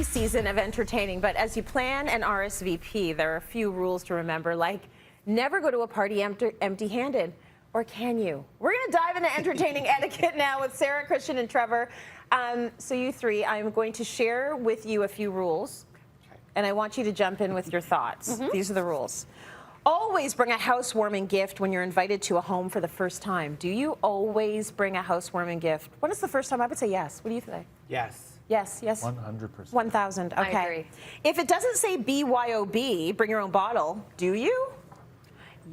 busy season of entertaining, but as you plan an RSVP, there are a few rules to remember, like never go to a party empty-handed. Or can you? We're going to dive into entertaining etiquette now with Sarah, Christian, and Trevor. So you three, I'm going to share with you a few rules, and I want you to jump in with your thoughts. These are the rules. Always bring a housewarming gift when you're invited to a home for the first time. Do you always bring a housewarming gift? When is the first time? I would say yes. What do you say? Yes. Yes, yes. 100%. 1,000. Okay. I agree. If it doesn't say BYOB, bring your own bottle, do you?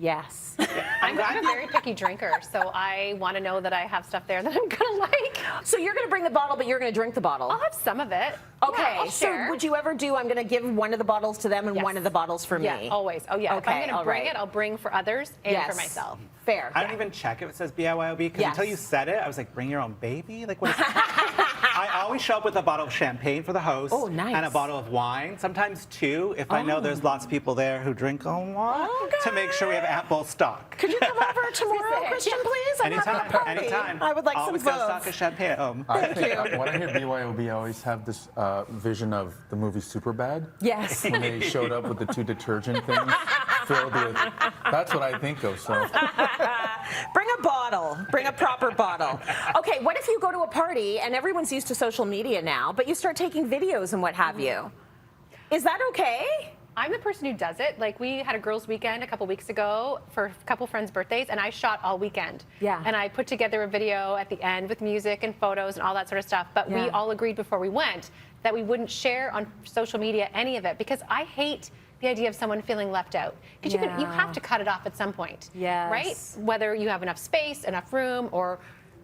Yes. I'm a very picky drinker, so I want to know that I have stuff there that I'm going to like. So you're going to bring the bottle, but you're going to drink the bottle? I'll have some of it. Okay, Yeah, I'll so share. would you ever do, I'm going to give one of the bottles to them and Yes. one of the bottles for Yeah, me? always. Oh, yeah. Okay, if I'm going all to bring right. it, I'll bring for others and Yes. for myself. Fair. I don't even check if it says BYOB because Yes. until you said it, I was like, bring your own baby? Like, what is I always show up with a bottle of champagne for the host. Oh, nice. And a bottle of wine, sometimes two, if I know there's lots of people there who drink a lot, to make sure we have ample stock. Could you come over tomorrow, Christian, please? I'm having a party. Anytime. I would like Always some got a stock of champagne at home. I think when I hear BYOB, I always have this vision of the movie Superbad. Yes. When they showed up with the two detergent things filled with. That's what I think of. So Bring a bottle. Bring a proper bottle. Okay, what if you go to a party and everyone's used to social media now, but you start taking videos and what have you? Is that okay? I'm the person who does it. Like, we had a girls' weekend a couple weeks ago for a couple friends' birthdays, and I shot all weekend. Yeah. And I put together a video at the end with music and photos and all that sort of stuff. But we Yeah. all agreed before we went that we wouldn't share on social media any of it, because I hate the idea of someone feeling left out. Because you Yeah. have to cut it off at some point. Yes. Right? Whether you have enough space, enough room, or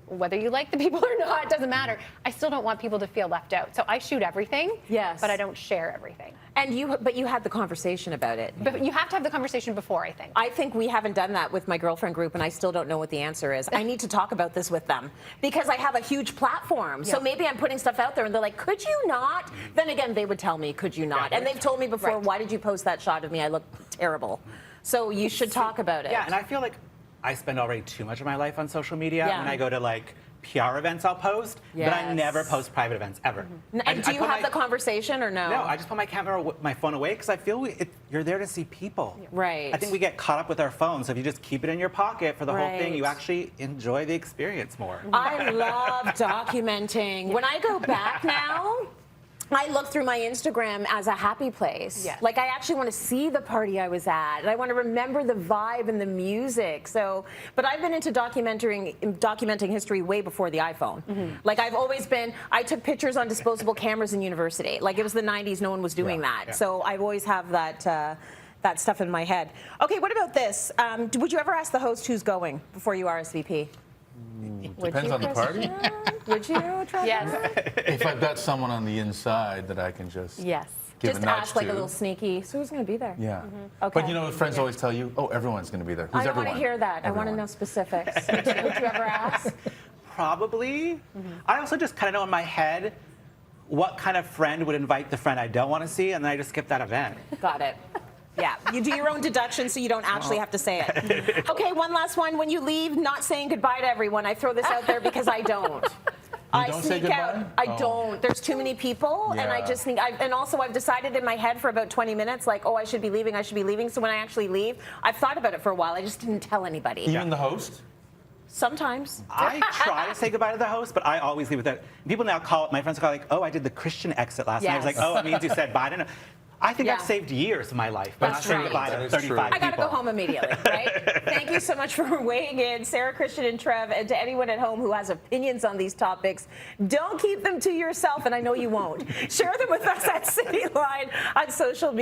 whether you like the people or not, it doesn't matter. I still don't want people to feel left out. So I shoot everything, Yes. but I don't share everything. And you had the conversation about it. But you have to have the conversation before, I think. I think we haven't done that with my girlfriend group, and I still don't know what the answer is. I need to talk about this with them because I have a huge platform. So Yeah. maybe I'm putting stuff out there, and they're like, could you not? Then again, they would tell me, could you not? And they've told me before, Right. why did you post that shot of me? I look terrible. So you should talk about it. Yeah, and I feel like I spend already too much of my life on social media. Yeah. When I go to like PR events, I'll post, but I Yes. never post private events ever. And do you put have my- the conversation or no? No, I just put my phone away because I feel you're there to see people. Right. I think we get caught up with our phones. So if you just keep it in your pocket for the whole thing, you Right. actually enjoy the experience more. I love documenting. When I go back now, I look through my Instagram as a happy place. Yes. Like, I actually want to see the party I was at, and I want to remember the vibe and the music. So, but I've been into documenting history way before the iPhone. Like, I've always been, I took pictures on disposable cameras in university. Like, it was the 90s, no one was doing that. Yeah. So I always have that stuff in my head. Okay, what about this? Would you ever ask the host who's going before you RSVP? depends on the party. Would you, Trevor? Yes. If I've got someone on the inside that I can just Yes. give Just a nudge ask like to. a little sneaky. So who's going to be there? Yeah. Okay. But you know, friends always tell you, oh, everyone's going to be there. Who's I don't everyone? want to hear that. I want to Everyone. know specifics. Would you ever ask? Probably. I also just kind of know in my head what kind of friend would invite the friend I don't want to see, and then I just skip that event. Got it. Yeah, you do your own deduction so you don't actually have to say it. Okay, one last one. When you leave, not saying goodbye to everyone. I throw this out there because I don't. I don't say sneak out. goodbye? I Oh. don't. There's too many people, and I Yeah. just sneak. And also, I've decided in my head for about 20 minutes, like, oh, I should be leaving. I should be leaving. So when I actually leave, I've thought about it for a while. I just didn't tell anybody. Even the host? Sometimes. I try to say goodbye to the host, but I always leave with that. People now call, my friends call like, oh, I did the Christian exit last night. I was like, Yes. oh, it means you said bye. I don't know. I think Yeah. I've saved years of my life by not That's saying right. goodbye That to is 35 true. I people. gotta go home immediately, right? Thank you so much for weighing in, Sarah, Christian, and Trev, and to anyone at home who has opinions on these topics, don't keep them to yourself, and I know you won't. Share them with us at Cityline on social media.